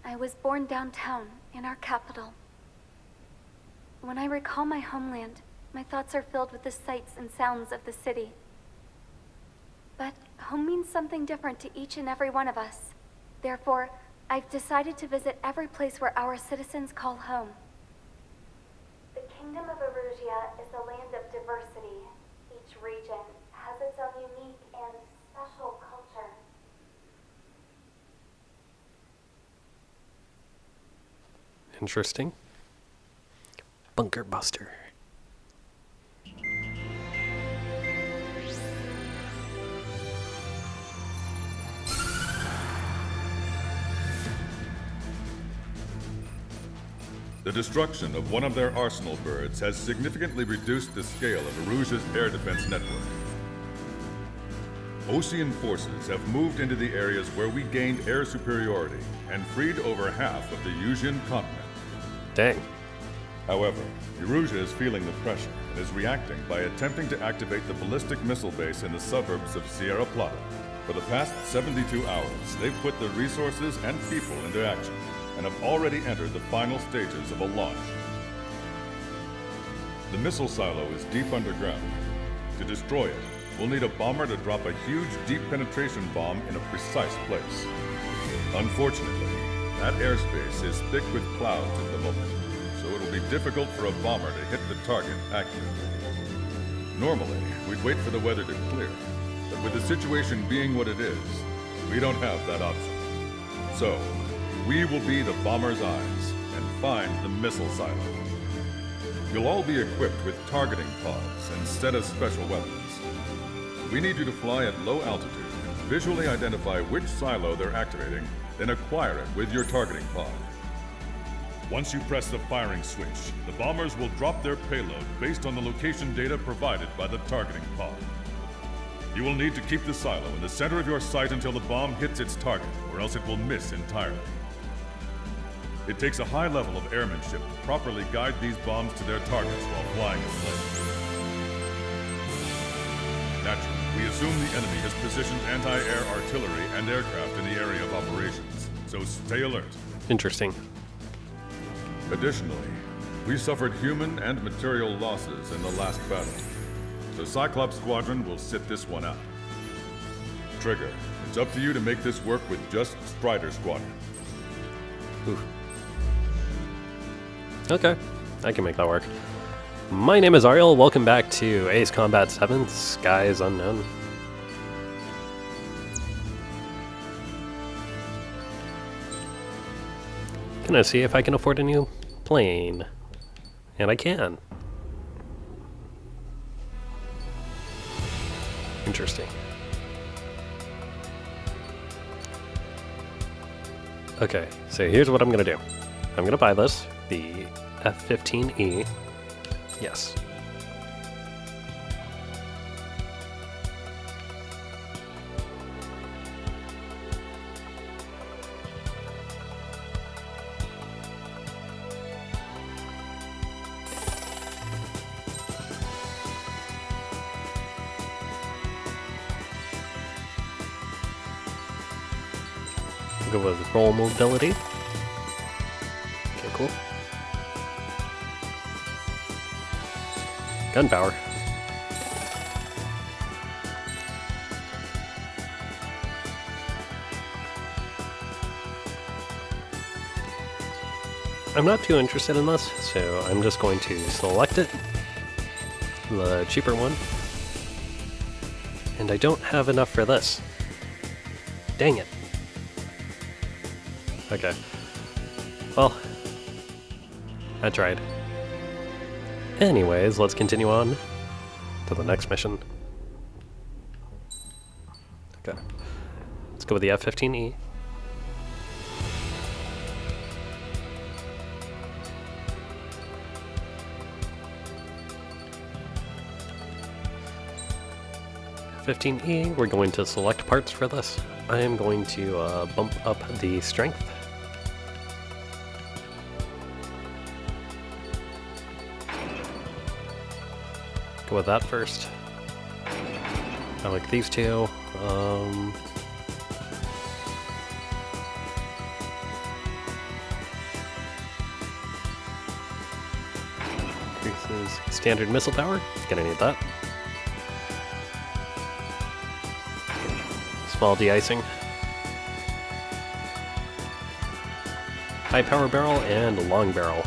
I was born downtown, in our capital. When I recall my homeland, my thoughts are filled with the sights and sounds of the city. But home means something different to each and every one of us. Therefore, I've decided to visit every place where our citizens call home. The Kingdom of Erusia is a land of diversity. Each region has its own unique and special culture. Interesting. Bunker Buster. The destruction of one of their arsenal birds has significantly reduced the scale of Erusia's air defense network. Ocean forces have moved into the areas where we gained air superiority and freed over half of the Eusian continent. Dang. However, Erusia is feeling the pressure and is reacting by attempting to activate the ballistic missile base in the suburbs of Sierra Plata. For the past 72 hours, they've put the resources and people into action and have already entered the final stages of a launch. The missile silo is deep underground. To destroy it, we'll need a bomber to drop a huge deep penetration bomb in a precise place. Unfortunately, that airspace is thick with clouds at the moment, so it'll be difficult for a bomber to hit the target accurately. Normally, we'd wait for the weather to clear, but with the situation being what it is, we don't have that option. So, we will be the bomber's eyes and find the missile silo. You'll all be equipped with targeting pods instead of special weapons. We need you to fly at low altitude, visually identify which silo they're activating, then acquire it with your targeting pod. Once you press the firing switch, the bombers will drop their payload based on the location data provided by the targeting pod. You will need to keep the silo in the center of your sight until the bomb hits its target, or else it will miss entirely. It takes a high level of airmanship to properly guide these bombs to their targets while flying in place. Naturally, we assume the enemy has positioned anti-air artillery and aircraft in the area of operations, so stay alert. Interesting. Additionally, we suffered human and material losses in the last battle. The Cyclops Squadron will sit this one out. Trigger, it's up to you to make this work with just Strider Squadron. Oof. Okay, I can make that work. My name is Ariel, welcome back to Ace Combat 7, Skies Unknown. Gonna see if I can afford a new plane. And I can. Interesting. Okay, so here's what I'm gonna do. I'm gonna buy this, the F-15E. Yes. Go with roll mobility. Okay, cool. Gunpowder. I'm not too interested in this, so I'm just going to select it, the cheaper one, and I don't have enough for this. Dang it. Okay. Well, I tried. Anyways, let's continue on to the next mission. Okay. Let's go with the F-15E. F-15E, we're going to select parts for this. I am going to bump up the strength. Go with that first. I like these two. Increases standard missile power. Gonna need that. Small de-icing. High power barrel and long barrel.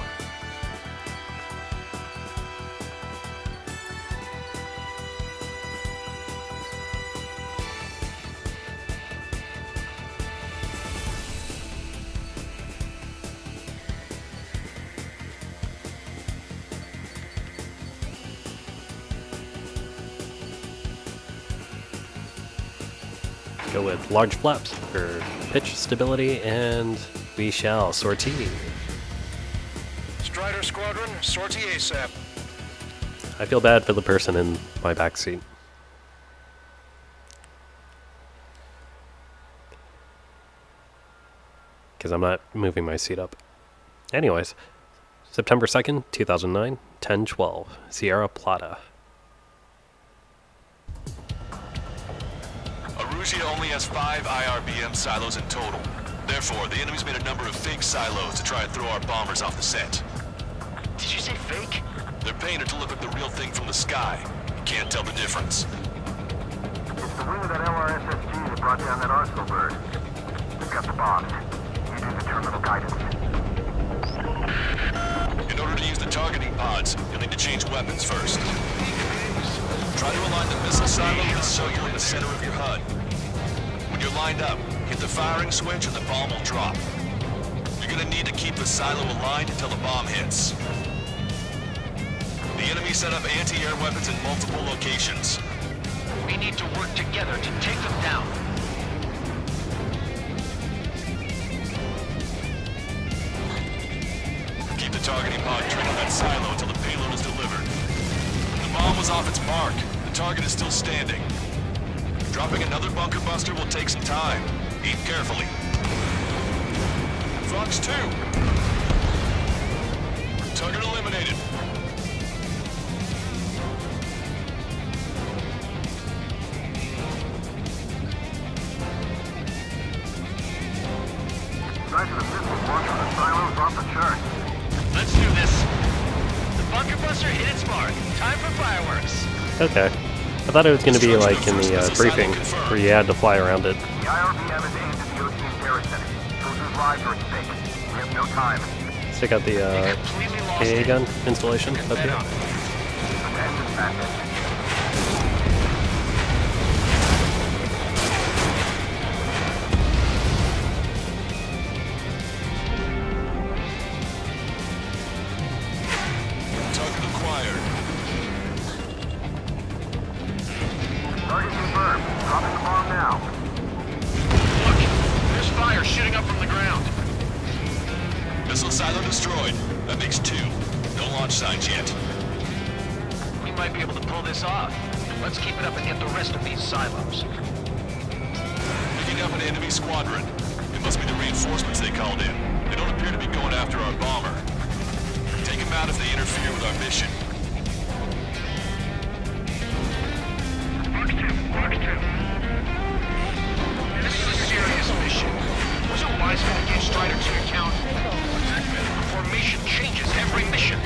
Go with large flaps for pitch stability, and we shall sortie. Strider Squadron, sortie ASAP. I feel bad for the person in my backseat. Because I'm not moving my seat up. Anyways, September 2nd, 2009, 10:12, Sierra Plata. Arusia only has 5 IRBM silos in total. Therefore, the enemy's made a number of fake silos to try and throw our bombers off the scent. Did you say fake? They're painted to look like the real thing from the sky. You can't tell the difference. It's the wing of that LRSSG that brought down that Arsenal bird. We've got the bombs. You do the terminal guidance. In order to use the targeting pods, you'll need to change weapons first. Try to align the missile silo with the circle in the center of your HUD. When you're lined up, hit the firing switch and the bomb will drop. You're gonna need to keep the silo aligned until the bomb hits. The enemy set up anti-air weapons in multiple locations. We need to work together to take them down. Keep the targeting pod trained on that silo until the payload is delivered. The bomb was off its mark. The target is still standing. Dropping another bunker buster will take some time. Aim carefully. Fox 2. Target eliminated. Size of the missile launch on the silos off the chart. Let's do this. The bunker buster hit its mark. Time for fireworks. Okay. I thought it was going to be like in the briefing, where you had to fly around it. The IRBM is aimed at the O2 garrison. Choose lives or it's fake. We have no time. Stick out the Completely lost AA it. gun installation up Head here. on. End this passage. Target acquired. Target confirmed. Dropping the bomb now. Look, there's fire shooting up from the ground. Missile silo destroyed. That makes 2. No launch signs yet. We might be able to pull this off. Let's keep it up and get the rest of these silos. Picking up an enemy squadron. It must be the reinforcements they called in. They don't appear to be going after our bomber. Take them out if they interfere with our mission. This is a serious mission. Was it wise for the new Strider to account? Formation changes every mission.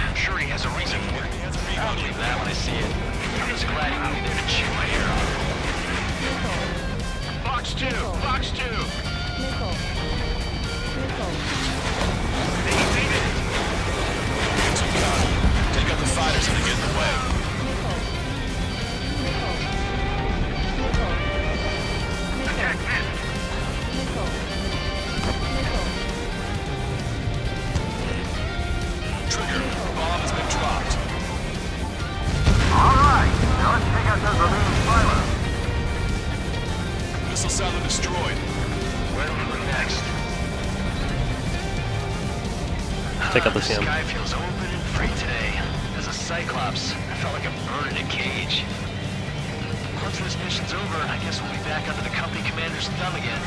I'm sure he has a reason for it. I'll believe that when I see it. I'm just glad he knew there to chew my ear off. Fox 2! Fox 2! They evaded it! Get too cocky. Take out the fighters if they get in the way. Attack missed! Trigger. Bomb has been dropped. All right. Now let's take out those remaining silos. Missile silo destroyed. Where do we go next? Take out the The SAM. sky feels open and free today. As a Cyclops, I felt like a bird in a cage. Once this mission's over, I guess we'll be back under the company commander's thumb again.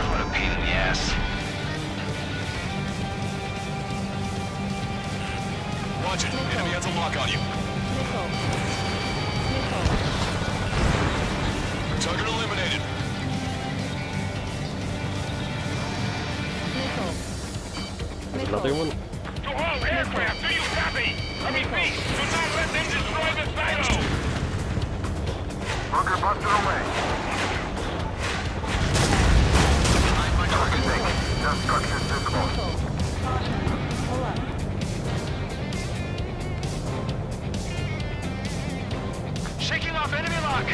What a pain in the ass. Watch it. Enemy has a lock on you. Target eliminated. Another one? all aircraft, do you copy? I repeat, do not let them destroy the silo! Bunker buster away. Behind my target. Just structures visible. Shaking off enemy lock!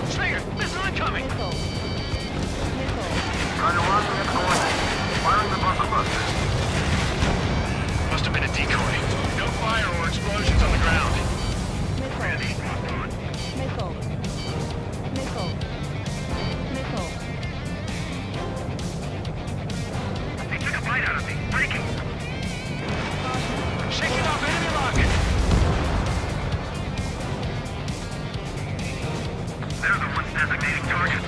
Slinger, missile incoming! Trying to run the next coordinate. Firing the bunker buster. Must have been a decoy. No fire or explosions on the ground. They took a bite out of me. Breaking. Shaking off enemy lock! They're the ones designating targets.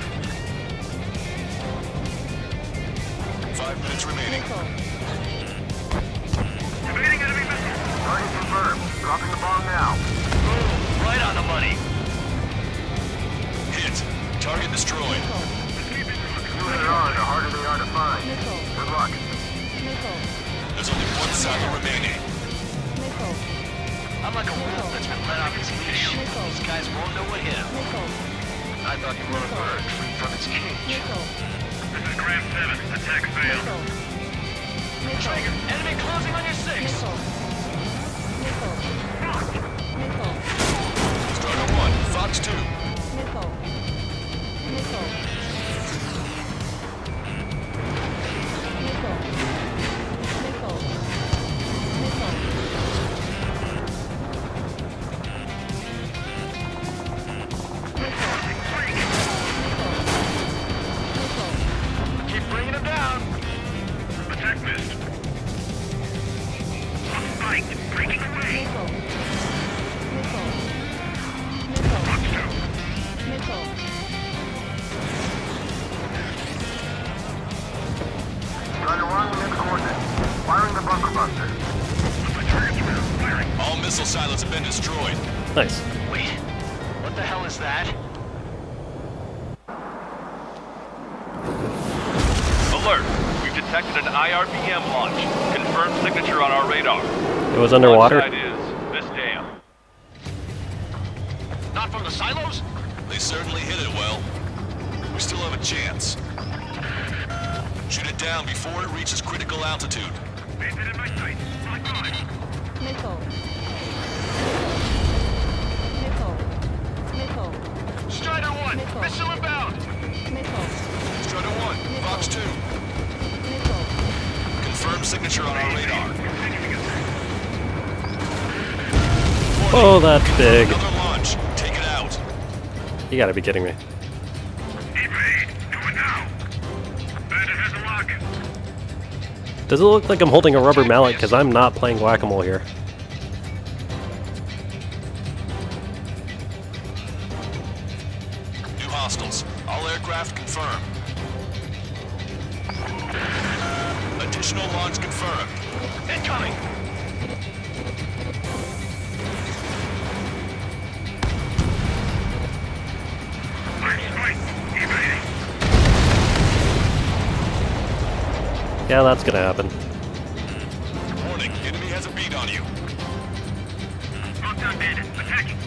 5 minutes remaining. Evading enemy missile. Target confirmed. Dropping the bomb now. Boom! Right on the money. Hit. Target destroyed. The fewer there are, the harder they are to find. Good luck. There's only one silo remaining. I'm like a wolf that's been let off his leash. These guys won't know what hit him. I thought you were a bird free from its cage. This is Grant 7. Attack failed. Trigger, enemy closing on your 6. Strider 1, Fox 2. Keep bringing him down. Attack missed. Spike. Breaking away. Fox 2. Trying to run the next coordinate. Firing the bunker buster. My target's around. Firing. All missile silos have been destroyed. Nice. Wait, what the hell is that? Alert! We've detected an IRBM launch. Confirmed signature on our radar. It was underwater. Launch site is this dam. Not from the silos? They certainly hit it well. We still have a chance. Shoot it down before it reaches critical altitude. Base it in my sight. Lock on. Strider 1, missile inbound. Strider 1, Fox 2. Confirmed signature on our radar. Oh, that's big. Another launch. Take it out. You gotta be kidding me. Evade. Do it now. Bandit has a lock. Does it look like I'm holding a rubber mallet? Because I'm not playing whack-a-mole here. New hostiles. All aircraft confirmed. Additional launch confirmed. Incoming. Yeah, that's gonna happen. Warning, enemy has a beat on you. Lockdown bandit. Attacking.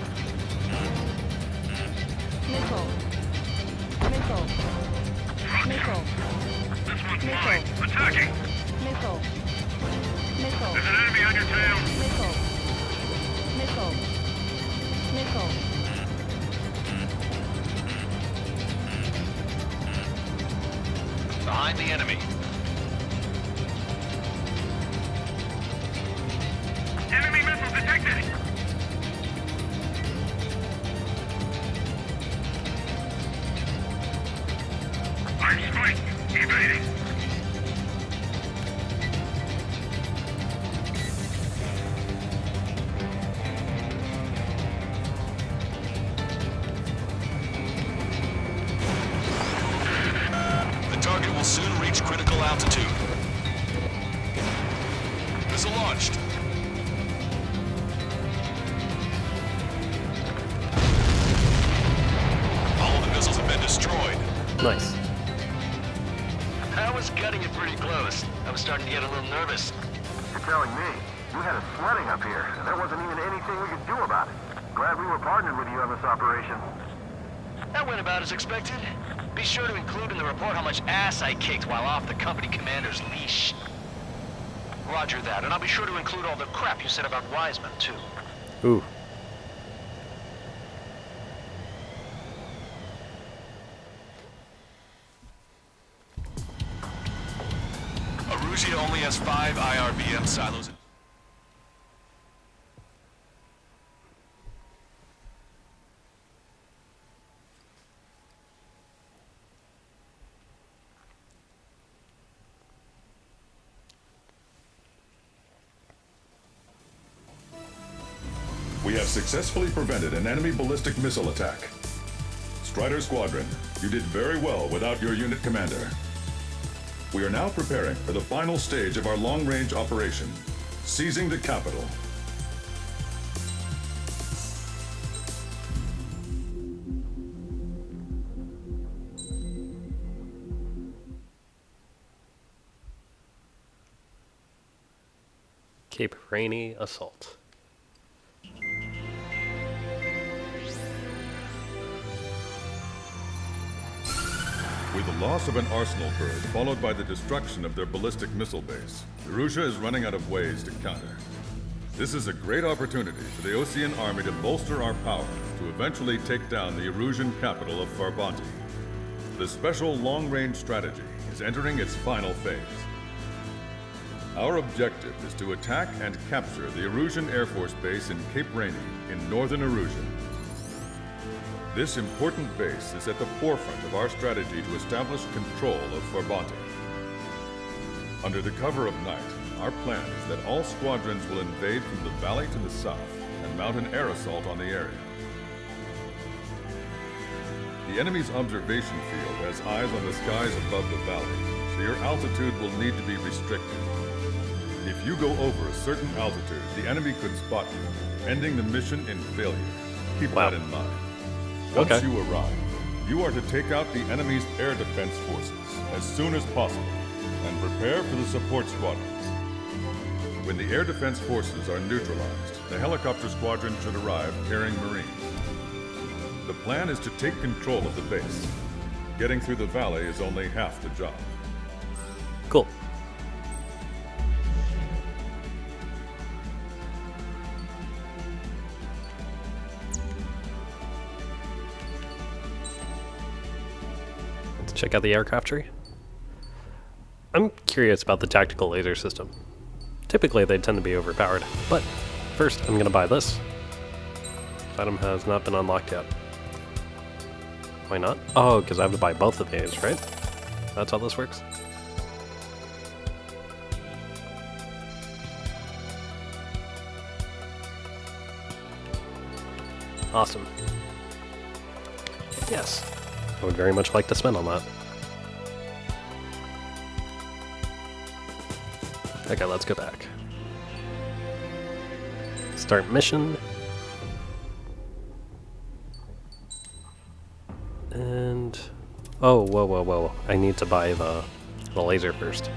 This one's mine. Attacking. There's an enemy on your tail. Behind the enemy. Enemy missile detected. I'm spiked. Evading. The target will soon reach critical altitude. Missile launched. All Nice. I was cutting it pretty close. I was starting to get a little nervous. You're telling me you had us sweating up here, and there wasn't even anything we could do about it. Glad we were partnered with you on this operation. That went about as expected. Be sure to include in the report how much ass I kicked while off the company commander's leash. Roger that, and I'll be sure to include all the crap you said about Wiseman, too. Ooh. Arusia only has 5 IRBM silos. We have successfully prevented an enemy ballistic missile attack. Strider Squadron, you did very well without your unit commander. We are now preparing for the final stage of our long-range operation, seizing the capital. Cape Rainy Assault. With the loss of an arsenal bird, followed by the destruction of their ballistic missile base, Erussia is running out of ways to counter. This is a great opportunity for the Osean army to bolster our power to eventually take down the Erusian capital of Farbanti. The special long-range strategy is entering its final phase. Our objective is to attack and capture the Erusian Air Force Base in Cape Rainy in northern Erusia. This important base is at the forefront of our strategy to establish control of Farbanti. Under the cover of night, our plan is that all squadrons will invade from the valley to the south and mount an air assault on the area. The enemy's observation field has eyes on the skies above the valley, so your altitude will need to be restricted. If you go over a certain altitude, the enemy could spot you, ending the mission in failure. Keep that in mind. Once Okay. you arrive, you are to take out the enemy's air defense forces as soon as possible and prepare for the support squadrons. When the air defense forces are neutralized, the helicopter squadron should arrive carrying Marines. The plan is to take control of the base. Getting through the valley is only half the job. Cool. Let's check out the aircraft tree. I'm curious about the tactical laser system. Typically, they tend to be overpowered, but first I'm gonna buy this. This item has not been unlocked yet. Why not? Oh, because I have to buy both of these, right? That's how this works. Awesome. Yes. I would very much like to spend on that. Okay, let's go back. Start mission. And... oh, whoa, whoa, whoa. I need to buy the laser first.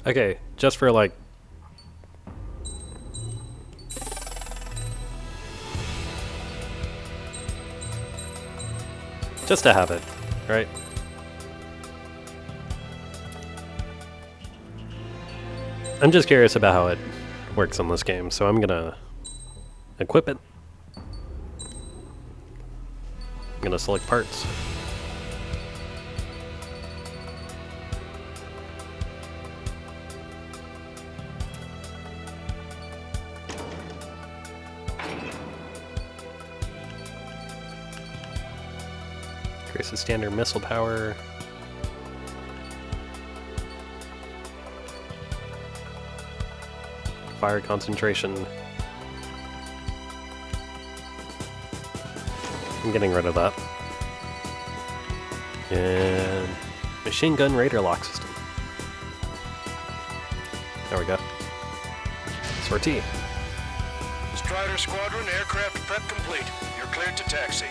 Okay, just for like... just to have it, right? I'm just curious about how it works on this game, so I'm gonna equip it. I'm gonna select parts. Increase the standard missile power. Fire concentration. I'm getting rid of that. And machine gun radar lock system. There we go. Sortie. Strider Squadron, aircraft prep complete. You're cleared to taxi.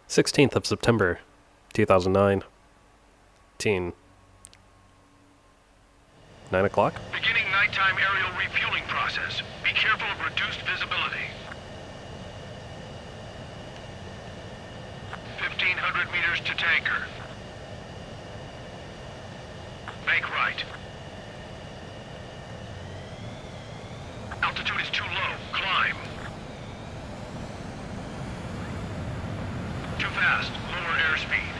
September 16th, 2009. 9 o'clock? Beginning nighttime aerial refueling process. Be careful of reduced visibility. 1,500 meters to tanker. Make right. Altitude is too low. Climb. Too fast. Lower airspeed.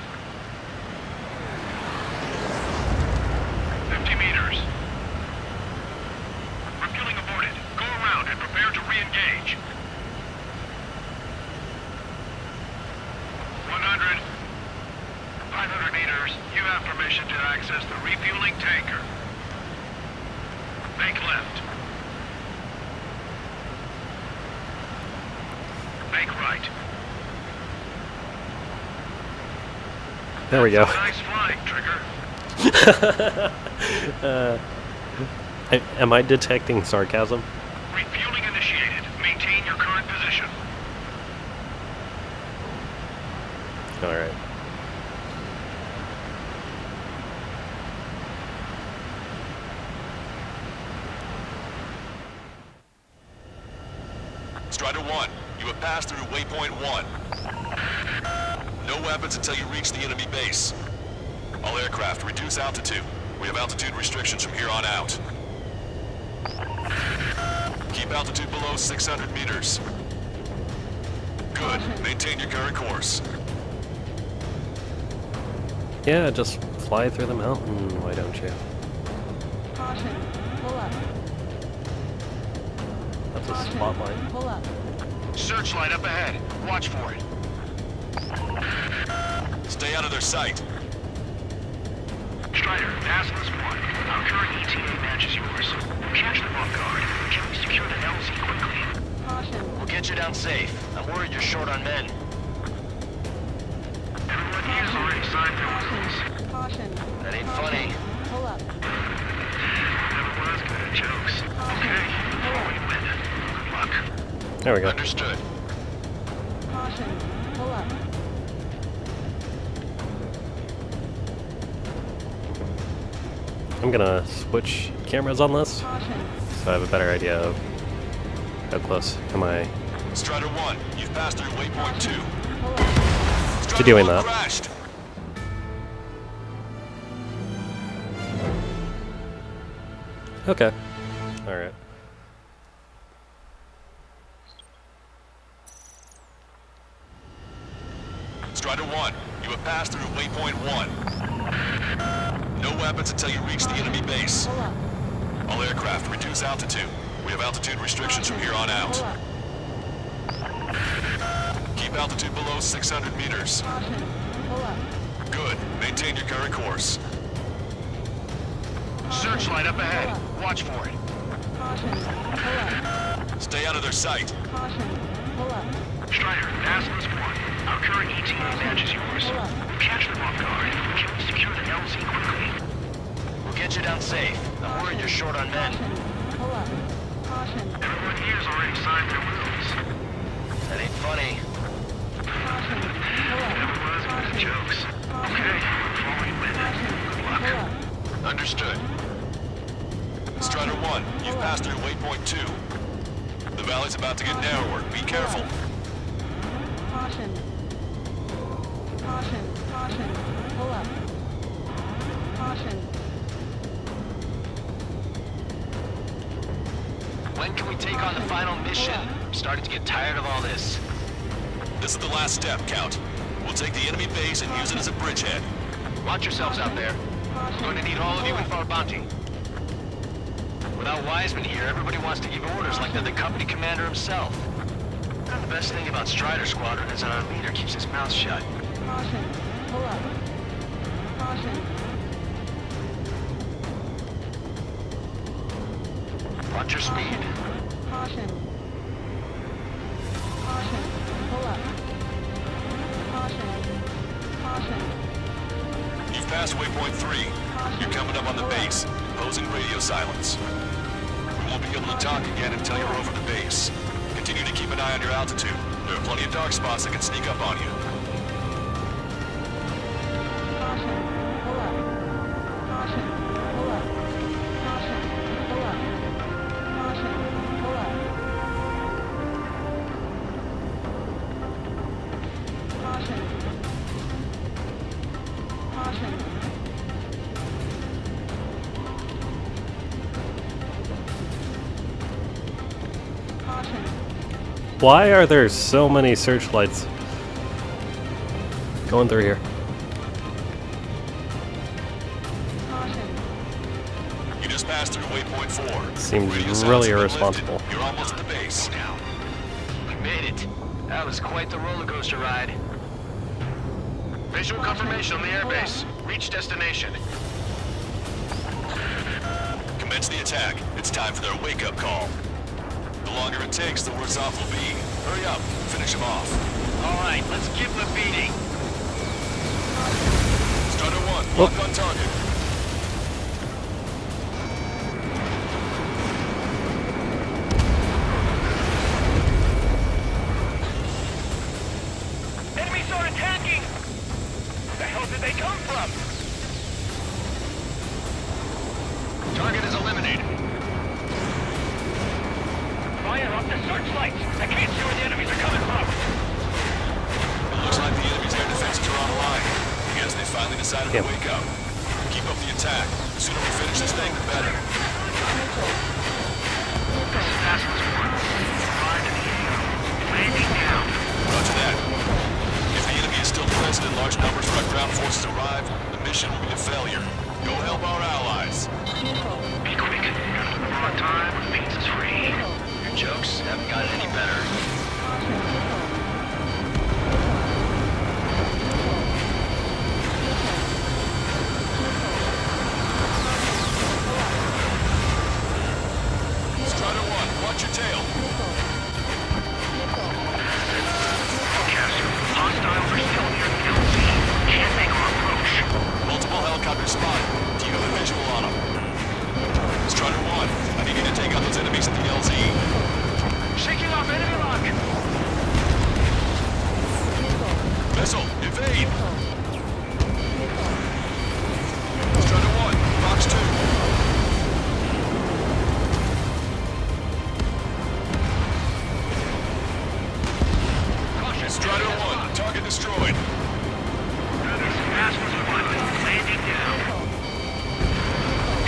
50 meters. Refueling aborted. Go around and prepare to re-engage. 100. 500 meters. You have permission to access the refueling tanker. Make left. Make right. There we go. Nice flying, Trigger. Am I detecting sarcasm? Refueling initiated. Maintain your current position. Alright. Strider 1, you have passed through waypoint 1. No weapons until you reach the enemy base. All aircraft, reduce altitude. We have altitude restrictions from here on out. Keep altitude below 600 meters. Good. Maintain your current course. Yeah, just fly through the mountain, why don't you? Caution. Pull up. That's a spotlight. Pull up. Searchlight up ahead. Watch for it. Stay out of their sight. Strider, Assless 1. Our current ETA matches yours. Catch them off guard. Can we secure the LZ quickly? Caution. We'll get you down safe. I'm worried you're short on men. Everyone here has already signed their wills. Caution. That ain't funny. Pull up. Never was good at jokes. Okay, we win. Good luck. There we go. Understood. Caution. Pull up. I'm gonna switch cameras on this, Caution. so I have a better idea of how close am I Strider 1, you've passed through waypoint 2. Pull up. Strider doing 1 that. crashed. Okay. Alright. Strider 1, you have passed through waypoint 1. No weapons until you reach the enemy base. Pull up. All aircraft, reduce altitude. We have altitude restrictions from here on out. Pull up. Keep altitude below 600 meters. Caution. Pull up. Good. Maintain your current course. Searchlight up ahead. Watch for it. Caution. Pull up. Stay out of their sight. Caution. Pull up. Strider, Assless 1. Our current ETA matches yours. Pull up. Catch them off guard. Can we secure the LZ quickly? We'll get you down safe. I'm worried you're short on men. Caution. Pull up. Caution. Everyone here has already signed their wills. That ain't funny. Caution. Pull up. Never was good at jokes. Okay, we win. Good luck. Pull up. Understood. Strider 1, you've passed through waypoint 2. The valley's about to get narrower. Be careful. Caution. Caution. Caution. Pull up. Caution. When can we take on the final mission? I'm starting to get tired of all this. This is the last step, Count. We'll take the enemy base and use it as a bridgehead. Watch yourselves out there. We're going to need all of you in for our bounty. Without Wiseman here, everybody wants to give orders like they're the company commander himself. And the best thing about Strider Squadron is that our leader keeps his mouth shut. Caution. Pull up. Caution. Watch your speed. Caution. Caution. Pull up. Caution. Caution. You've passed waypoint 3. You're coming up on the base, imposing radio silence. We won't be able to talk again until you're over the base. Continue to keep an eye on your altitude. There are plenty of dark spots that can sneak up on you. Caution. Pull up. Caution. Pull up. Caution. Pull up. Caution. Pull up. Caution. Caution. Caution. Why are there so many searchlights going through here? Caution. You just passed through waypoint 4. Seems Radio really silence has been irresponsible. lifted. You're almost at the base. Now. We made it. That was quite the roller coaster ride. Visual confirmation on the airbase. Reach destination. Commence the attack. It's time for their wake-up call. The longer it takes, the worse off we'll be. Hurry up. Finish them off. All right, let's give them a beating. Strider 1, lock on target. Enemies are attacking! The hell did they come from? Target is eliminated. Fire up the searchlights! I can't see where the enemies are coming from! It looks like the enemy's air defenses are online. I guess they finally decided to wake up. Keep up the attack. The sooner we finish this thing, the better. Sarcasm 1. Fire to the AO. Landing down. Roger that. If the enemy is still present in large numbers when our ground forces arrive, the mission will be a failure. Go help our allies. Be quick. Wrong time, pizza's free. Your jokes haven't got any better. Strider 1, watch your tail. Forecast. Hostiles are still near the LZ. Can't make our approach. Multiple helicopters spotted. Do you have a visual on them? Strider 1, I need you to take out those enemies at the LZ. Shaking off enemy lock. Missile, evade! Strider 1, box 2. Strider 1, target destroyed. Sarcasm 1, landing down.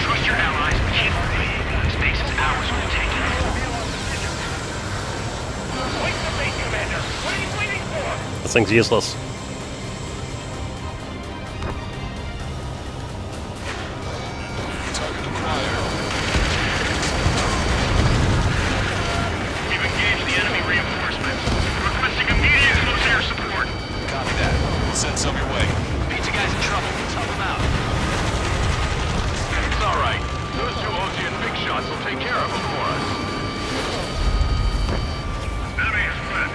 Trust your allies and keep moving. This base is ours when we take it. Wait the base, Commander! What are you waiting for? This thing's useless. Target acquired. We've engaged the enemy reinforcements. Requesting immediate close air support. Copy that. We'll send some your way. Pizza guy's in trouble. Let's help him out. It's all right. Those two OG and big shots will take care of them for us. Enemy is fled.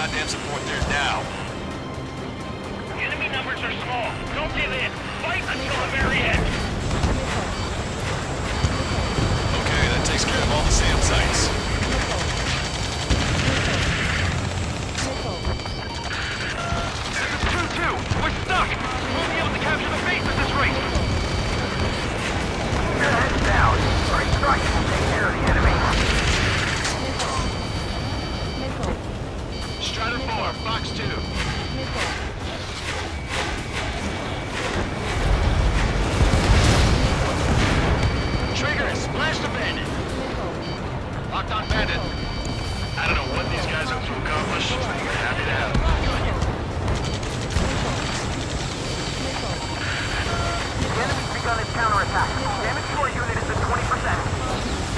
goddamn support there now. The enemy numbers are small. Don't give in. Fight until the very end. Okay, that takes care of all the SAM sites. This is 2-2. We're stuck. We won't be able to capture the base at this rate. Keep your heads down. Our instructions will take care of the enemy. Strider 4, Fox 2. Triggers, blast the bandit. Locked on bandit. I don't know what these guys hope to accomplish, but we're happy to have them. The enemy's begun its counterattack. Damage to our unit is at 20%.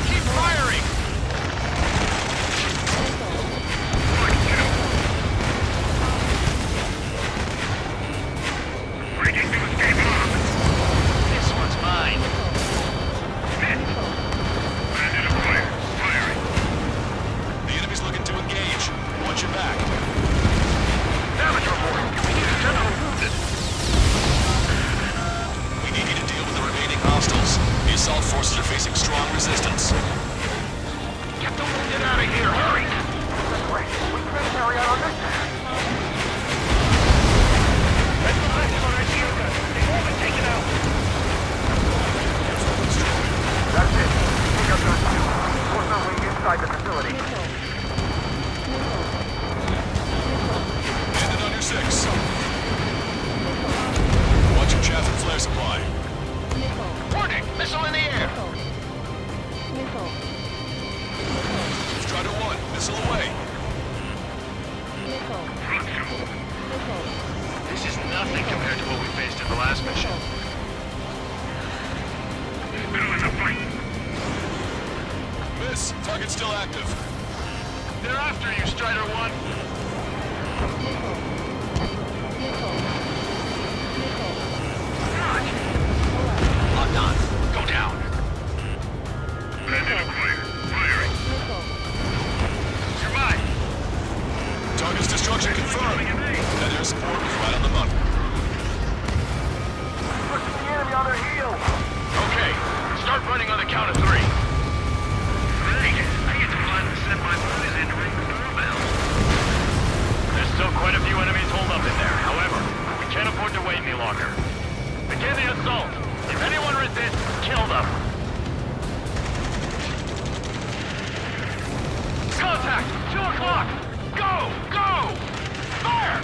Keep firing! This one's mine. The enemy's looking to engage. Watch your back. Damage report. We need to tend to wounded. We need you to deal with the remaining hostiles. The assault forces are facing strong resistance. Get the wounded out of here. Hurry! Great. We can carry out on this end. That's the last of our idea guns. They've all been taken out. That's it. Pick up those two. Force our way inside the facility. Bandit on your 6. Watch your chaff and flare supply. Warning! Missile in the air! Strider 1, missile away. This is nothing compared to what we faced in the last mission. Middle in the fight. Miss, target's still active. They're after you, Strider 1. Locked on. Go down. Bandit acquired. Firing. You're mine. Target's destruction confirmed. That air support was right on the money. Pushing the enemy on their heels. Okay, start running on the count of 3. Great. I get to finally set my boys in to ring the doorbell. There's still quite a few enemies holed up in there. However, we can't afford to wait any longer. Begin the assault. If anyone resists, kill them. Contact! 2 o'clock! Go! Go! Fire!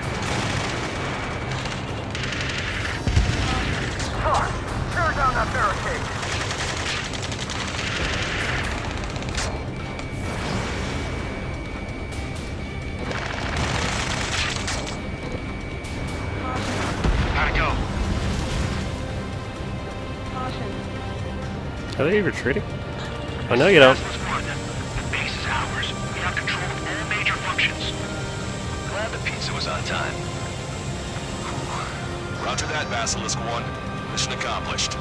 Sark, tear down that barricade. How'd it go? Are they retreating? Oh, no, you don't. The base is ours. We have control of all major functions. Glad the pizza was on time. Roger that, Basilisk 1. Mission accomplished.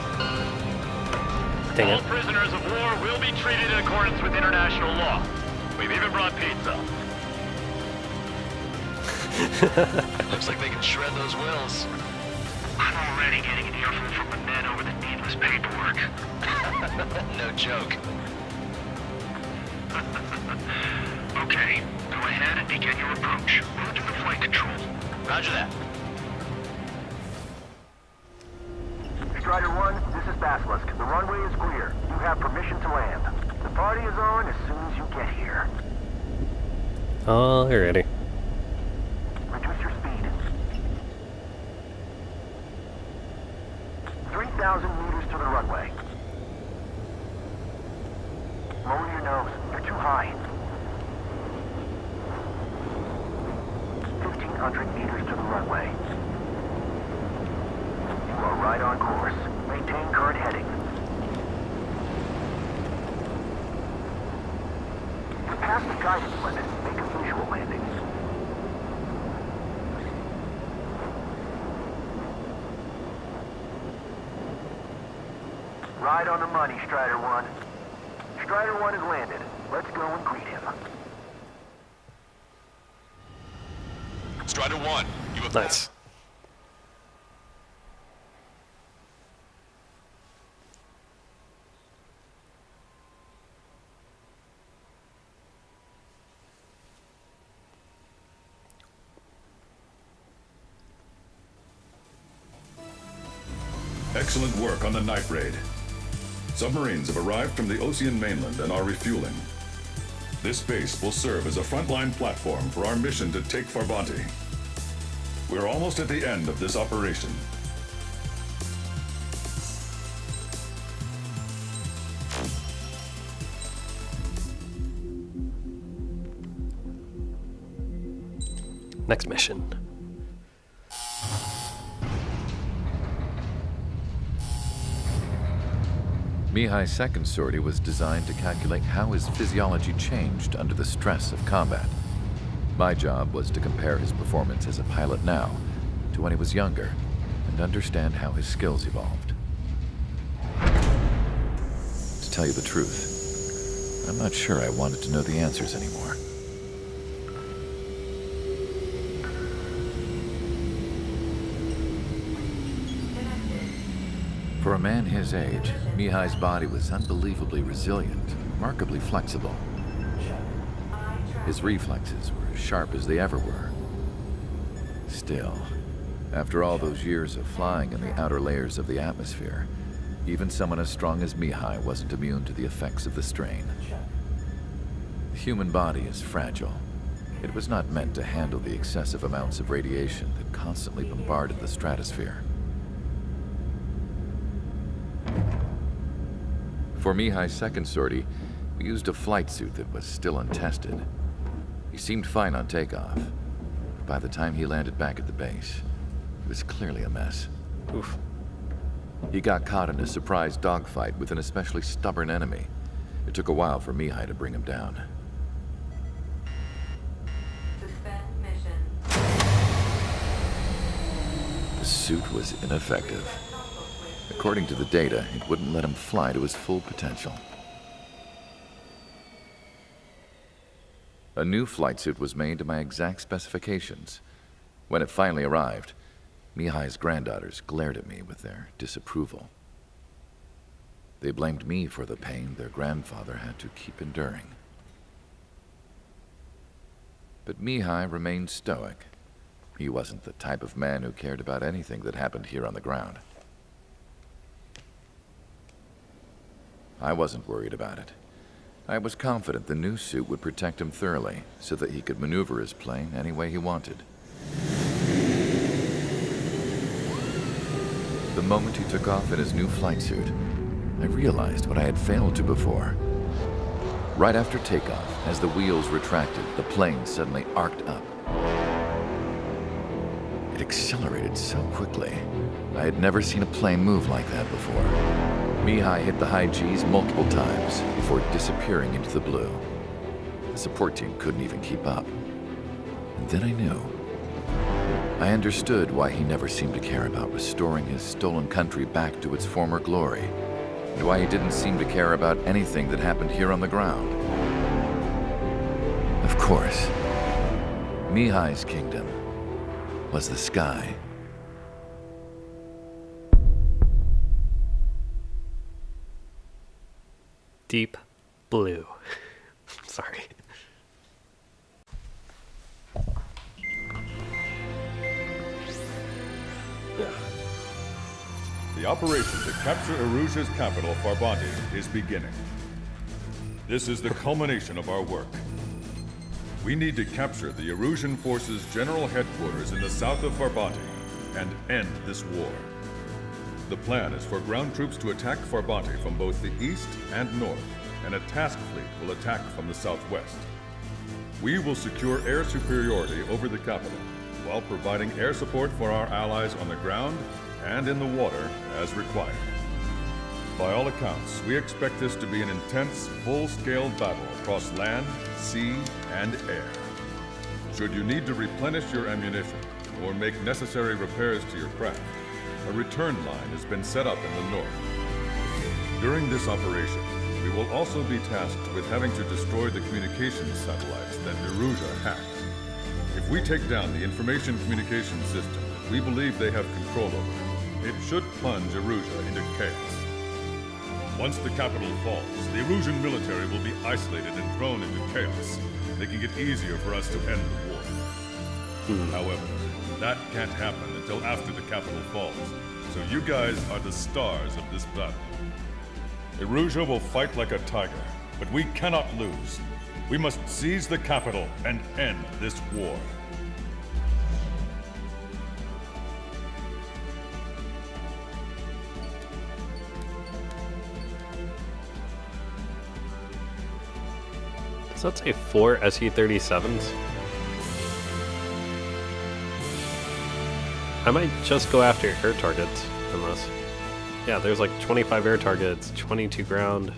Dang All it. prisoners of war will be treated in accordance with international law. We've even brought pizza. Looks like they can shred those wills. I'm already getting an earful from the men over the needless paperwork. No joke. Okay, go ahead and begin your approach. Move to the flight control. Roger that. Strider 1, this is Basilisk. The runway is clear. You have permission to land. The party is on as soon as you get here. Alrighty. Reduce your speed. 3,000 meters to the runway. Lower your nose. You're too high. 1,500 meters to the runway. You are right on course. Maintain current heading. You're past the guidance limit. Make a visual landing. Right on the money, Strider 1. Strider 1 has landed. Let's go and greet him. Strider 1, you have Nice. Excellent work on the night raid. Submarines have arrived from the Ocean mainland and are refueling. This base will serve as a frontline platform for our mission to take Farbanti. We're almost at the end of this operation. Next mission. Mihai's second sortie was designed to calculate how his physiology changed under the stress of combat. My job was to compare his performance as a pilot now to when he was younger and understand how his skills evolved. To tell you the truth, I'm not sure I wanted to know the answers anymore. For a man his age, Mihai's body was unbelievably resilient, remarkably flexible. His reflexes were as sharp as they ever were. Still, after all those years of flying in the outer layers of the atmosphere, even someone as strong as Mihai wasn't immune to the effects of the strain. The human body is fragile. It was not meant to handle the excessive amounts of radiation that constantly bombarded the stratosphere. For Mihai's second sortie, we used a flight suit that was still untested. He seemed fine on takeoff, but by the time he landed back at the base, it was clearly a mess. Oof. He got caught in a surprise dogfight with an especially stubborn enemy. It took a while for Mihai to bring him down. Suspend mission. The suit was ineffective. According to the data, it wouldn't let him fly to his full potential. A new flight suit was made to my exact specifications. When it finally arrived, Mihai's granddaughters glared at me with their disapproval. They blamed me for the pain their grandfather had to keep enduring. But Mihai remained stoic. He wasn't the type of man who cared about anything that happened here on the ground. I wasn't worried about it. I was confident the new suit would protect him thoroughly so that he could maneuver his plane any way he wanted. The moment he took off in his new flight suit, I realized what I had failed to before. Right after takeoff, as the wheels retracted, the plane suddenly arced up. It accelerated so quickly. I had never seen a plane move like that before. Mihai hit the high G's multiple times before disappearing into the blue. The support team couldn't even keep up. And then I knew. I understood why he never seemed to care about restoring his stolen country back to its former glory, and why he didn't seem to care about anything that happened here on the ground. Of course, Mihai's kingdom was the sky. Deep blue. Sorry. The operation to capture Erusia's capital, Farbanti, is beginning. This is the culmination of our work. We need to capture the Erusian forces' general headquarters in the south of Farbanti and end this war. The plan is for ground troops to attack Farbanti from both the east and north, and a task fleet will attack from the southwest. We will secure air superiority over the capital, while providing air support for our allies on the ground and in the water as required. By all accounts, we expect this to be an intense, full-scale battle across land, sea, and air. Should you need to replenish your ammunition or make necessary repairs to your craft, a return line has been set up in the north. During this operation, we will also be tasked with having to destroy the communications satellites that Erusia hacked. If If we take down the information communication system that we believe they have control over, it should plunge Erusia into chaos. Once the capital falls, the Erusian military will be isolated and thrown into chaos, making it easier for us to end the war. However, that can't happen until after the capital falls, so you guys are the stars of this battle. Erusia will fight like a tiger, but we cannot lose. We must seize the capital and end this war. Does that say 4 SU-37s? I might just go after air targets in this. Yeah, there's like 25 air targets, 22 ground,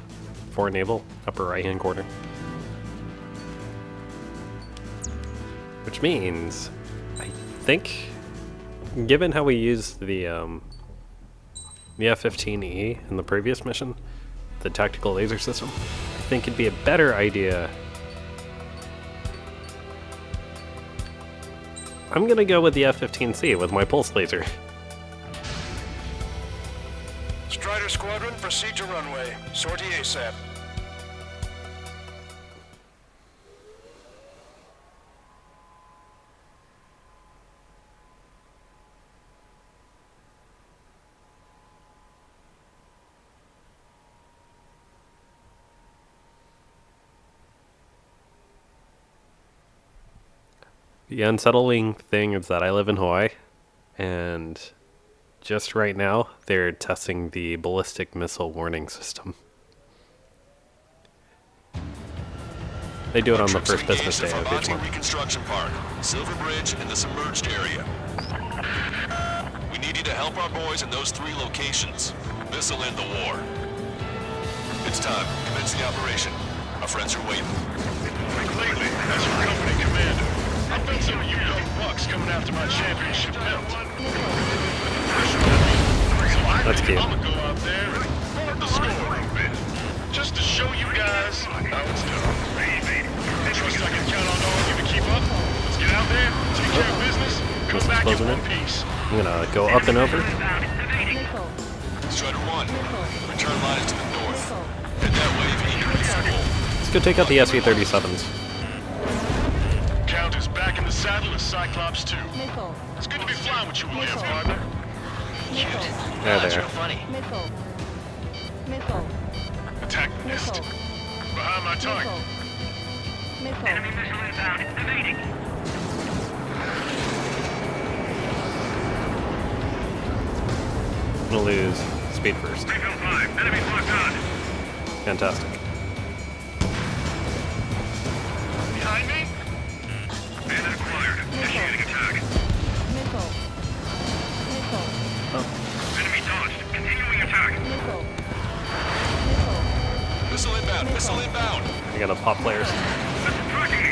4 naval, upper right hand corner. Which means, I think, given how we used the F-15E in the previous mission, the tactical laser system, I think it'd be a better idea. I'm gonna go with the F-15C with my pulse laser. Strider Squadron, proceed to runway. Sortie ASAP. The unsettling thing is that I live in Hawaii, and just right now, they're testing the ballistic missile warning system. They do it on the first business day of each month. Reconstruction Park, Silver Bridge, and the submerged area. We need you to help our boys in those 3 locations. This'll end the war. It's time. Commence the operation. Our friends are waiting. Lately, as your company commander, I felt some of you young bucks coming after my championship belt. That's cute. I'm gonna go out there and forward the score a little bit, just to show you guys how it's done. Trust I can count on all of you to keep up. Let's get out there, take care of business, come back in one piece. I'm gonna go up and over. Strider 1, return line is to the north. Head that way if you need full. Let's go take out the SU-37s. Count is back in the saddle as Cyclops 2. It's good to be flying with you again, partner. There they are. Funny. Attack missed. Behind my target. Enemy missile inbound. Evading. I'm gonna lose speed first. E05. Enemy locked on. Fantastic. Behind me? Bandit acquired. Initiating attack. Enemy dodged. Continuing attack. Missile inbound, missile inbound. I gotta pop players. Missile tracking me.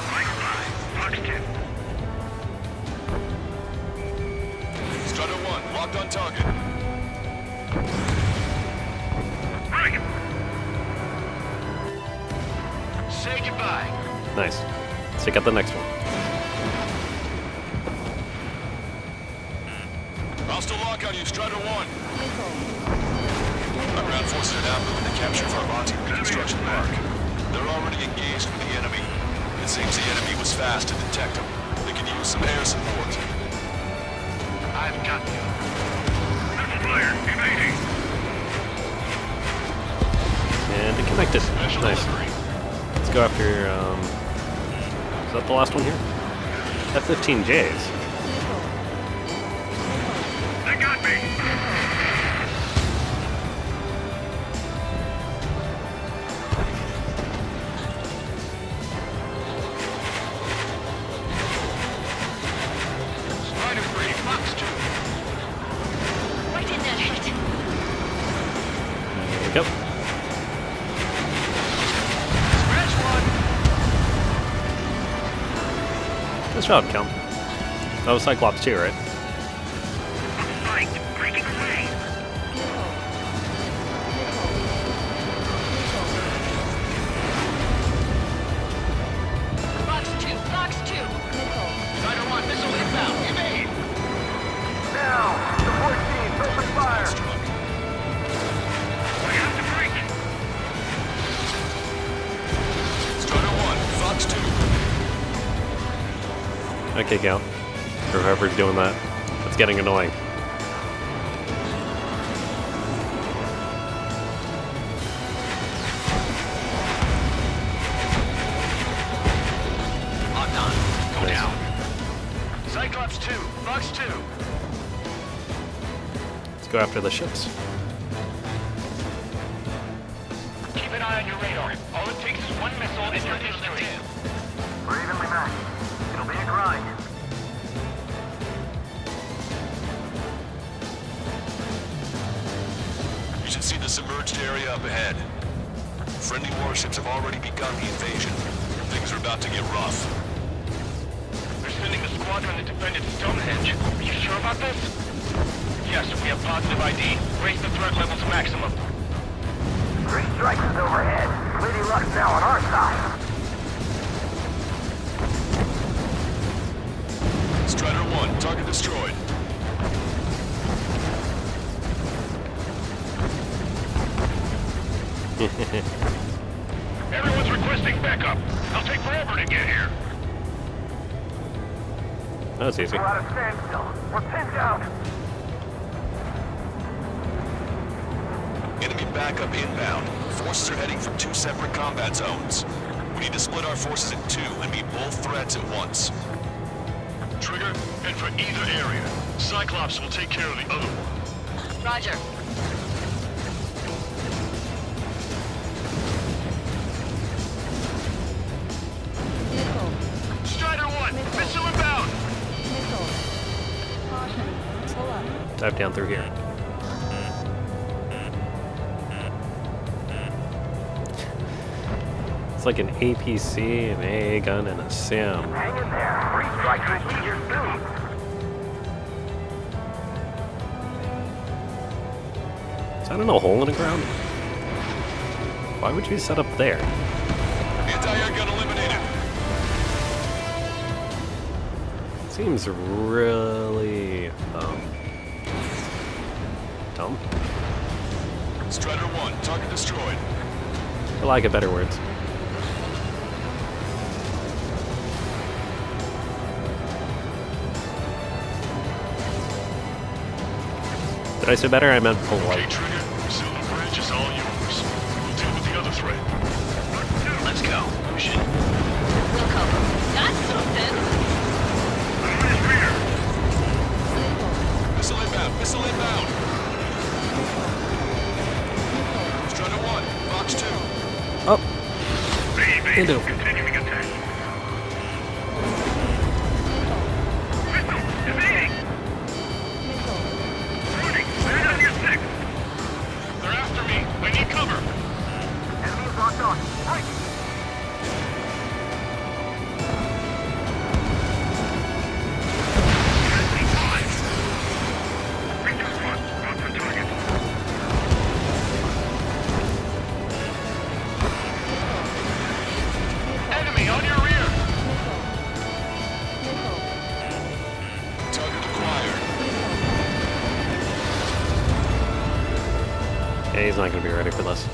Right side. Box 2. Strider 1, locked on target. Right. Say goodbye. Nice. Let's take out the next one. I'll still lock on you, Strider 1. Our ground forces are now moving to capture Farbanti Reconstruction Park. They're already engaged with the enemy. It seems the enemy was fast to detect them. They could use some air support. I've got you. Missile fire. Evading. And it connected. Special Nice. delivery. Let's go after, is that the last one here? F-15Js. They got me. Strider 3, Fox 2. Why didn't that hit? There we go. Scratch 1. Nice job, Count. That was Cyclops 2, right? Fight. Breaking away. Okay, Cal. Or whoever's doing that. It's getting annoying. Go Nice. down. Cyclops 2, Fox 2. Let's go after the ships. Keep an eye on your radar. All it takes is one missile and you're history. We're evenly matched. It'll be a grind. You should see the submerged area up ahead. Friendly warships have already begun the invasion. Things are about to get rough. They're sending a squadron that defended Stonehenge. Are you sure about this? Yes, we have positive ID. Raise the threat level to maximum. 3 strikes is overhead. Lady Luck's now on our side. Strider 1, target destroyed. Everyone's requesting backup. It'll take forever to get here. That was easy. We're out of standstill. We're pinned down. Enemy backup inbound. Forces are heading from 2 separate combat zones. We need to split our forces in 2 and meet both threats at once. Trigger, head for either area. Cyclops will take care of the other one. Roger. Strider 1, missile inbound. Dive down through here. It's like an APC, an AA gun, and a SAM. Hang in there. 3 strikes and you're doomed. Is that in a hole in the ground? Why would you set up there? Anti-air gun eliminated. Seems really, dumb. Strider 1, target destroyed. For lack of better words. Did I say better? I meant Okay, polite. Trigger, Silver Bridge is all yours. We'll deal with the other threat. Let's go. Push it. We'll cover. That's something. Missile inbound, missile inbound. Strider 1, Fox 2. Oh, Baby, Into. continuing attack. Missile, evading. Running, land on your 6. They're after me. I need cover. Enemies locked on. Right. Friendly 5. Reduce 1, on for target. Enemy on your rear. Target acquired. yeah, he's not going to be ready for this.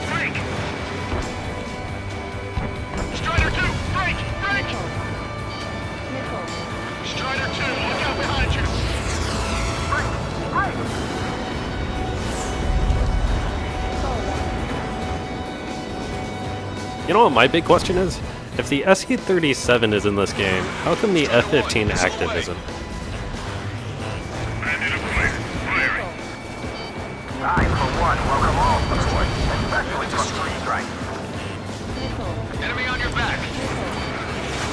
Break. Strider 2, break, break. Strider 2, look out behind you. You know what my big question is? If the SE-37 is in this game, how come the F-15 active isn't? Bandit acquired. Firing. I, for one, welcome all support, especially from 3 strikes. Enemy on your back.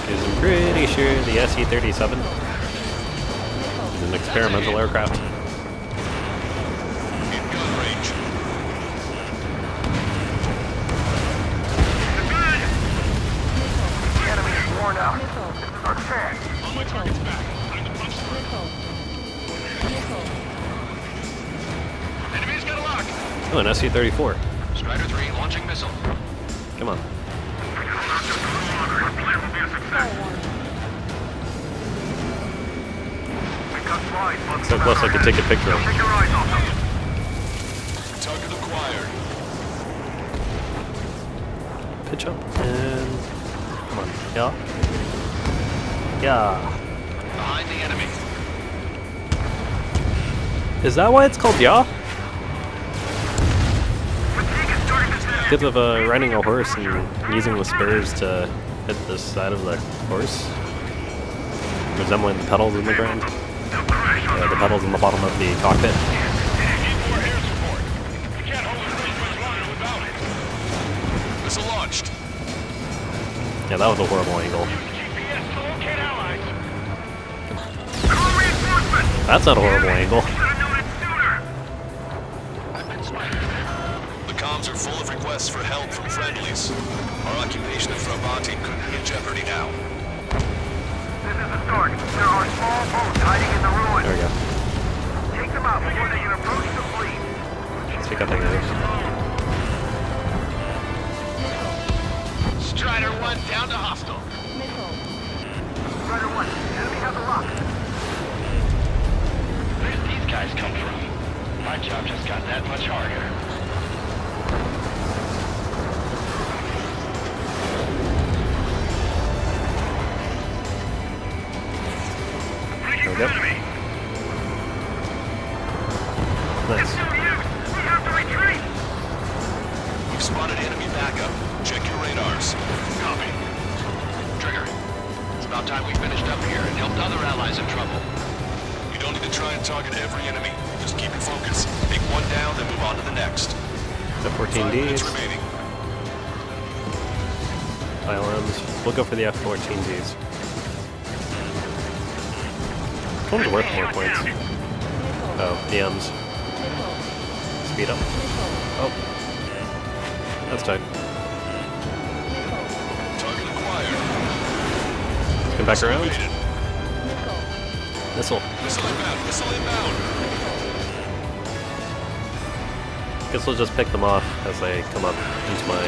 Because I'm pretty sure the SE-37 is an experimental aircraft. In gun range. The enemy is worn out. This is our chance. On my target's back. Time to punch through. Enemy's got a lock. Oh, an SE-34. Strider 3, launching missile. Come on. Our plan will be a success. We got flies, but So close I could take a picture of him. take your eyes off them. Target acquired. Pitch up and Come on. Yeah. Yeah. Behind the enemy. Is that why it's called yeah? Fatigue is starting to set. Because of riding a horse and using the spurs to hit the side of the horse, resembling the pedals in the ground. They'll crash on The pedals in the bottom of the cockpit. Need more air support. We can't hold the bridge much longer without it. Missile launched. Yeah, that was a horrible angle. GPS to locate allies. Call reinforcements. That's not a horrible angle. Should have known it sooner. I've been spotted. The comms are full of requests for help from friendlies. Our occupation of Frabati could be in jeopardy now. This is the start. There are small boats hiding in the ruins. There we go. Take them out before they can approach the fleet. Let's take out the others. Strider 1 down to hostile. Strider 1, enemy has a lock. Where did these guys come from? My job just got that much harder. There we go. Nice. No use. We have to retreat. We've spotted enemy backup. Check your radars. Copy. Trigger. It's about time we finished up here and helped other allies in trouble. You don't need to try and target every enemy. Just keep your focus. Take one down, then move on to the next. The 5 minutes 14Ds. remaining. ILMs. We'll go for the F-14Ds. Which one's worth more points? Oh, the M's. Speed up. Oh. That's tight. Target acquired. Let's come back around. Evaded. Missile. Missile inbound. Missile inbound. Guess we'll just pick them off as they come up into my,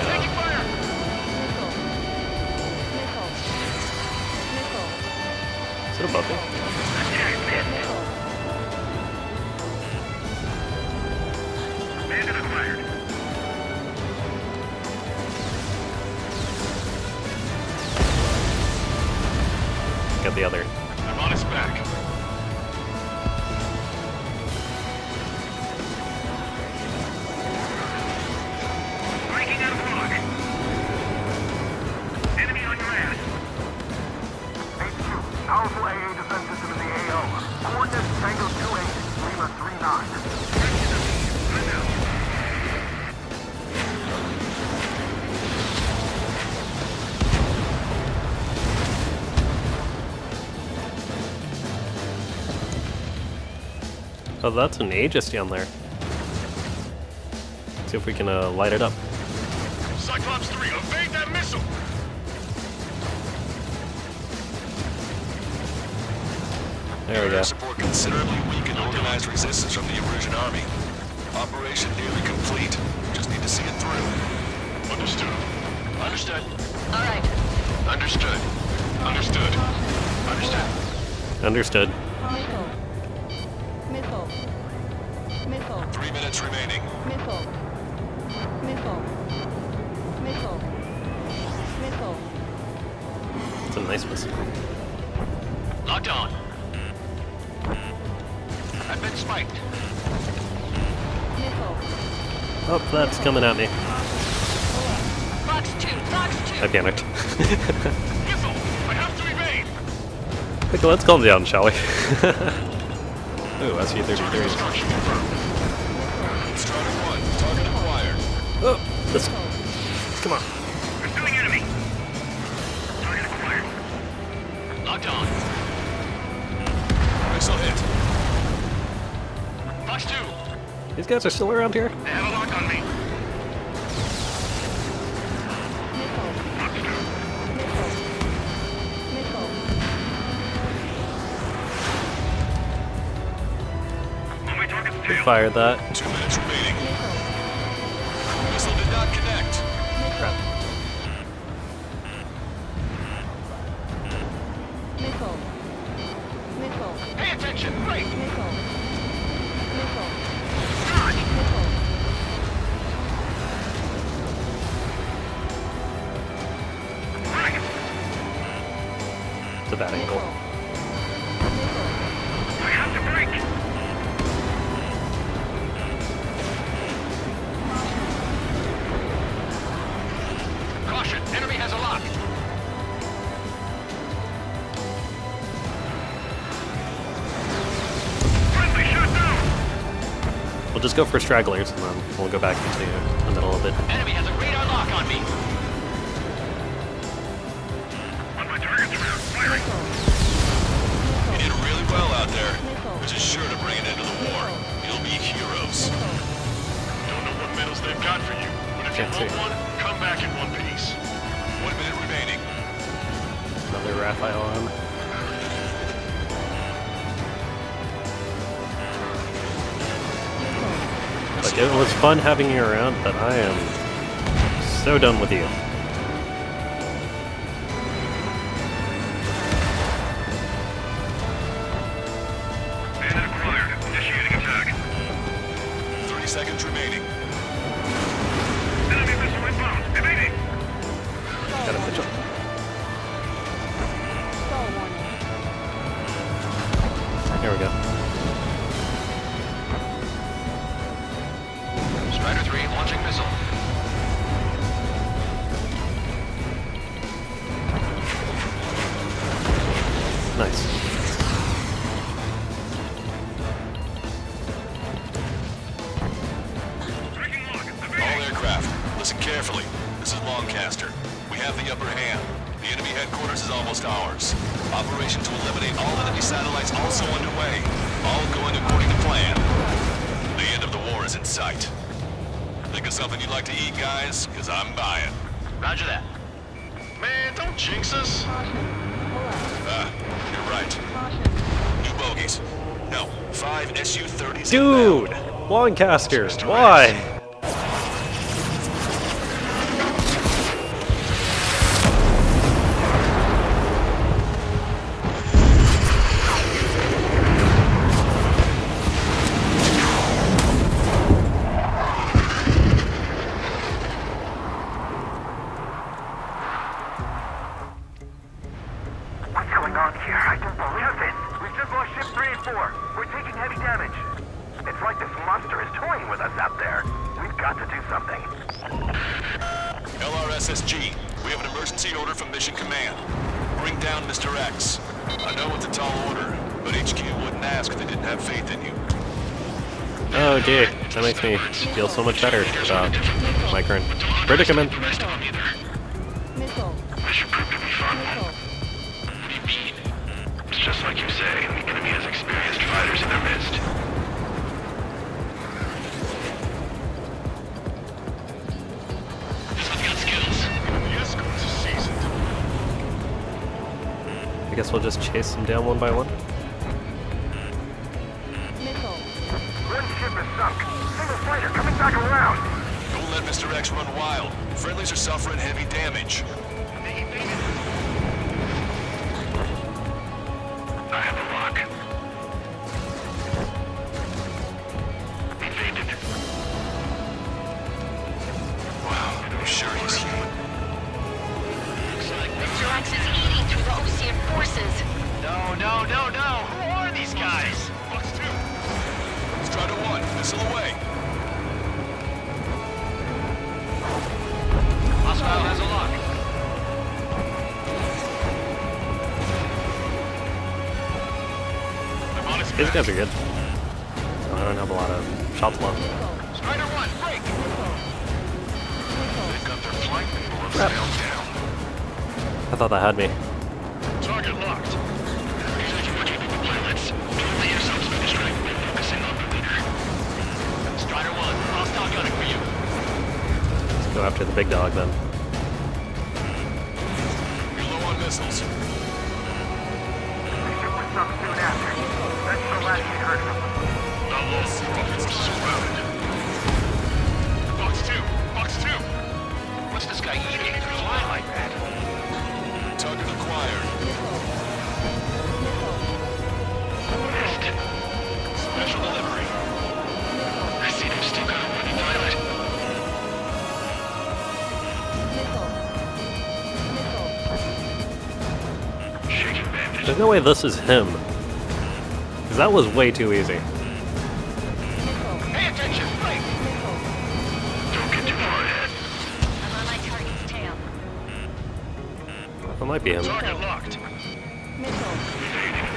Is it above me? Bandit acquired. Get the other. I'm on his back. Breaking out of lock. Enemy on your ass. H2, powerful AA defense system in the AO. Coordinates Tango 28, Lima 39. Oh, that's an Aegis down there. See if we can light it up. Cyclops 3, evade that missile. There we go. Air support considerably weakened organized resistance from the Emergent Army. Operation nearly complete. Just need to see it through. Understood. Understood. All right. Understood. Understood. Understood. Understood. 3 minutes remaining. It's a nice missile. Locked on. I've been spiked. Oh, that's coming at me. Fox 2, Fox 2. I panicked. Missile. I have to evade. Okay, let's calm down, shall we? Ooh, SU-33. Construction confirmed. Strider 1, target acquired. Oh, this. Come on. Pursuing enemy. Target acquired. Locked on. Missile hit. Fox 2. These guys are still around here? They have a lock on me. On my target's We tail. fired that. 2 minutes remaining. Missile did not connect. Crap. Pay attention. Great. a bad angle. I have to brake! Caution, enemy has a lock. Friendly shot down! We'll just go for stragglers, and then we'll go back into the middle of it. Enemy has a radar lock on me. On my target, sir. Firing! You did really well out there, which is sure to bring an end to the war. You'll be heroes. Don't know what medals they've got for you, but if you Can't want see. one, come back in one piece. 1 minute remaining. Another Raphael arm. Like, it was fun having you around, but I am so done with you. Bandit acquired. Initiating attack. 30 seconds remaining. Enemy missile inbound. Evading! Got a Mitchell. Here we go. Strider 3 launching missile. Nice. Breaking lock. All Evading! aircraft, listen carefully. This is Lancaster. We have the upper hand. The enemy headquarters is almost ours. Operation to eliminate all enemy satellites also underway. All going according to plan. The end of the war is in sight. Think of something you'd like to eat, guys? Because I'm buying. Roger that. Man, don't jinx us! You're right. New bogies. No, 5 Su-30s Dude! inbound. Lancaster, why? What's going on here? I don't believe it. We've just lost ship 3 and 4. We're taking heavy damage. It's like this monster is toying with us out there. We've got to do something. LRSSG, we have an emergency order from Mission Command. Bring down Mr. X. I know it's a tall order, but HQ wouldn't ask if they didn't have faith in you. Oh dear, that makes me feel so much better about my current predicament. The rest of them either. Mission proved to be fun. What do you mean? It's just like you say, the enemy has experienced fighters in their midst. This one's got skills. Even the escorts are seasoned. I guess we'll just chase them down one by one. One ship is sunk. Single fighter coming back around. Don't let Mr. X run wild. Friendlies are suffering heavy damage. I have a lock. Evaded. Wow, I'm sure he's human. Looks like Mr. X is eating through the Osean forces. No. Who are these guys? Box 2. Strider 1, missile away. Hostile has a lock. I'm on its These back. guys are good. I don't have a lot of shots left. Strider 1, break. They've got their flight and bullets nailed down. I thought that had me. Target locked. Taking what you need, pilots. Turn the yourselves to distract. Focusing on the leader. Strider 1, hostile gunning for you. Let's go after the big dog then. You're low on missiles. The ship was sunk soon after. That's the last we heard from them. Not lost. Forces routed. Box 2. Box 2. What's this guy eating to fly like that? Target acquired. Special delivery. I see they've still got a wooden pilot. Shaking bandit. There's no way this is him. Because that was way too easy. Pay attention! Right! Don't get too far ahead. I'm on my target's tail. That might be him. Target locked. Evading.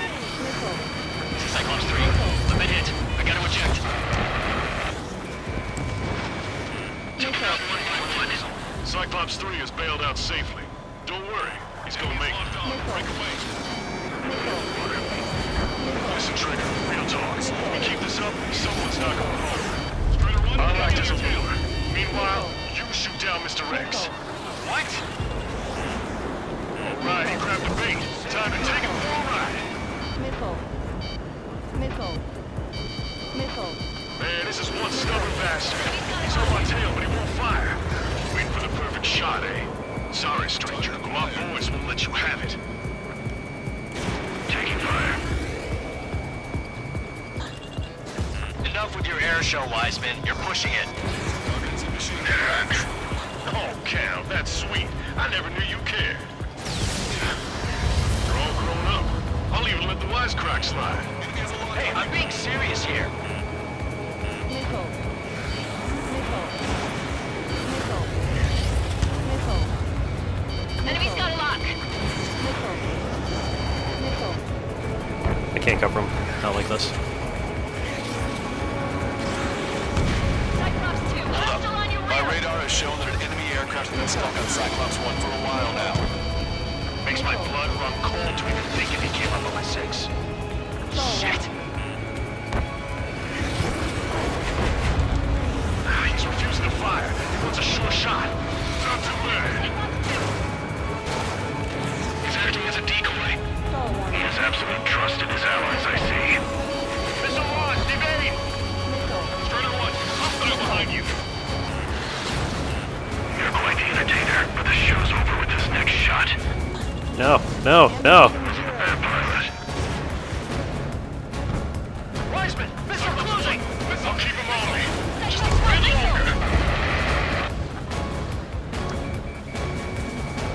Cyclops 3, I'm hit. I gotta eject. Cyclops 3 is bailed out safely. Don't worry, he's gonna make it. Break away. Listen, Trigger, real talk. We keep this up, someone's not going home. All right, as a dealer. Meanwhile, you shoot down Mr. X. What? All right, he grabbed the bait. Time to take him for a ride. Man, this is one stubborn bastard. He's on my tail, but he won't fire. Waiting for the perfect shot, eh? Sorry, stranger, but my boys won't let you have it. Taking fire. Enough with your air show, Wiseman. You're pushing it. Oh, Cal, that's sweet. I never knew you cared. You're all grown up. I'll even let the wisecrack slide. Hey, I'm being serious here. Enemy's got a lock. I can't cover him. Not like this. Cyclops 2, hostile on your My radar. radar has shown that an enemy aircraft has been stuck on Cyclops 1 for a while now. Makes my blood run cold to even think if he came up on my 6. Shit! He's refusing to fire. He wants a sure shot. Not too bad. He's acting as a decoy. He has absolute trust in his allies, I see. Missile launch, evade! Strider 1, hostile behind you. You're quite the entertainer, but the show's over with this next shot. No, no, no. Bad pilot. Wiseman, missile closing! I'll keep him on me. Just a Cyclops bit missile. longer.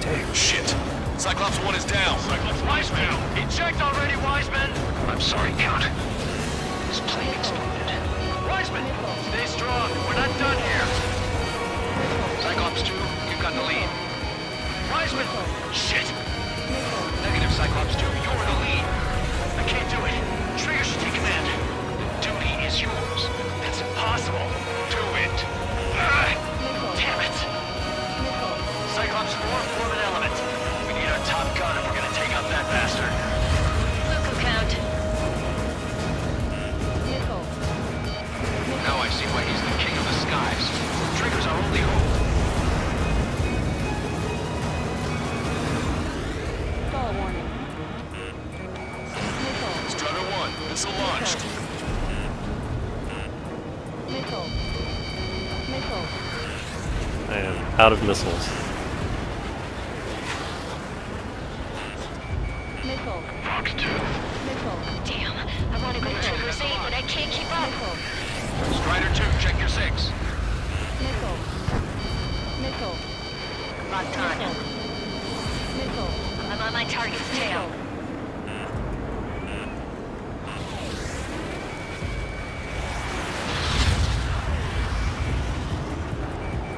Damn, shit. Cyclops 1 is down. Cyclops Wiseman! Eject already, Wiseman! I'm sorry, Count. This plane exploded. Wiseman, stay strong. We're not done here. Cyclops 2, you've got the lead. Wiseman! Shit! Negative, Cyclops 2, you're in the lead. I can't do it. Trigger should take command. The duty is yours. That's impossible. Do it. Damn it. Cyclops 4, form an element. We need our top gun if we're gonna take out that bastard. Local count. Now I see why he's the king of the skies. Trigger's our only hope. Strider 1, missile launched. I am out of missiles. Fox 2. Damn, I want to go to Trigger's aid, but I can't keep up. Strider 2, check your 6. Locked on. I'm on my target's tail.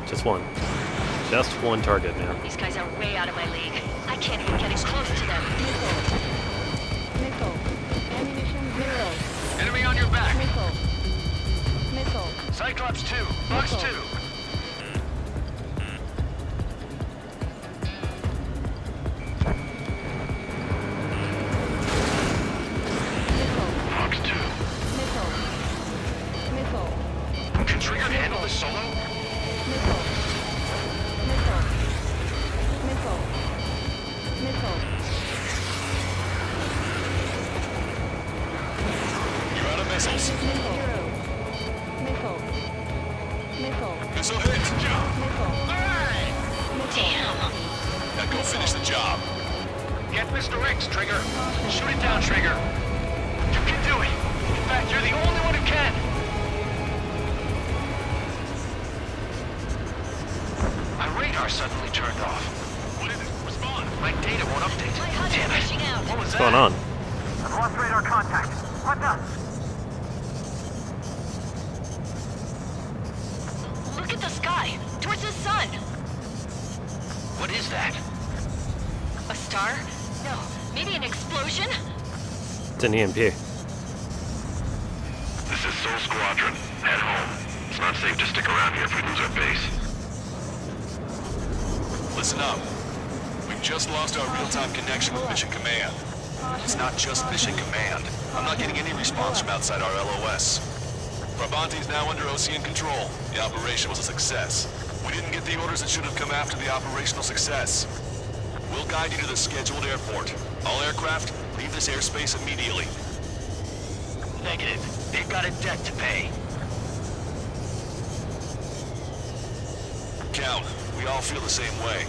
Just one. Just one target, man. These guys are way out of my league. I can't even get as close to them. Enemy on your back. Cyclops 2, Fox 2. Fox 2. Can Trigger handle this solo? You're out of missiles. Missile hit. Damn. Now go finish the job. Get Mr. X, Trigger. Shoot it down, Trigger. You can do it. In fact, you're the only one who can. My radar suddenly turned off. What is it? Respond. My data won't update. My HUD is Damn it. crashing out. What was What's going on? I've lost radar contact. What's up? Look at the sky, towards the sun. What is that? A star? No, maybe an explosion? It's an EMP. This is Soul Squadron. Head home. It's not safe to stick around here if we lose our base. Listen up. We've just lost our real-time connection with Mission Command. It's not just Mission Command. I'm not getting any response from outside our LOS. Brabante's now under OCN control. The operation was a success. We didn't get the orders that should have come after the operational success. We'll guide you to the scheduled airport. All aircraft, leave this airspace immediately. Negative. They've got a debt to pay. Count, we all feel the same way.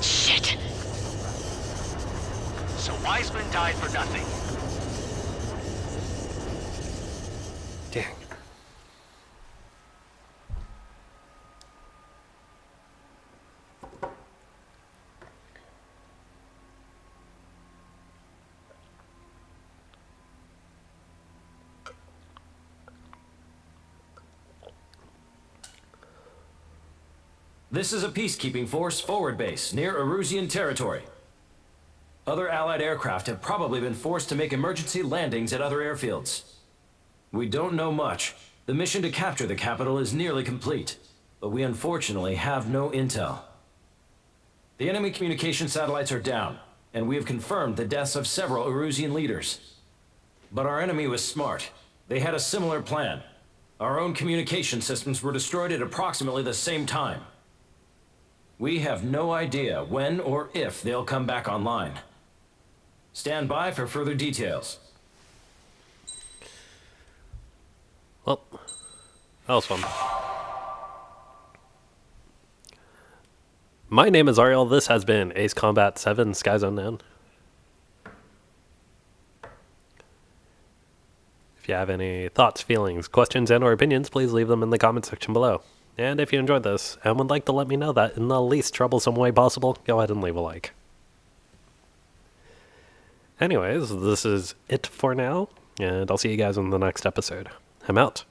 Shit. So Wiseman died for nothing. Dang. This is a peacekeeping force forward base near Erusian territory. Other Allied aircraft have probably been forced to make emergency landings at other airfields. We don't know much. The mission to capture the capital is nearly complete, but we unfortunately have no intel. The enemy communication satellites are down, and we have confirmed the deaths of several Erusian leaders. But our enemy was smart. They had a similar plan. Our own communication systems were destroyed at approximately the same time. We have no idea when or if they'll come back online. Stand by for further details. Well, that was fun. My name is Ariel. This has been Ace Combat 7 Skies Unknown. If you have any thoughts, feelings, questions, and/or opinions, please leave them in the comment section below. And if you enjoyed this and would like to let me know that in the least troublesome way possible, go ahead and leave a like. Anyways, this is it for now, and I'll see you guys in the next episode. I'm out.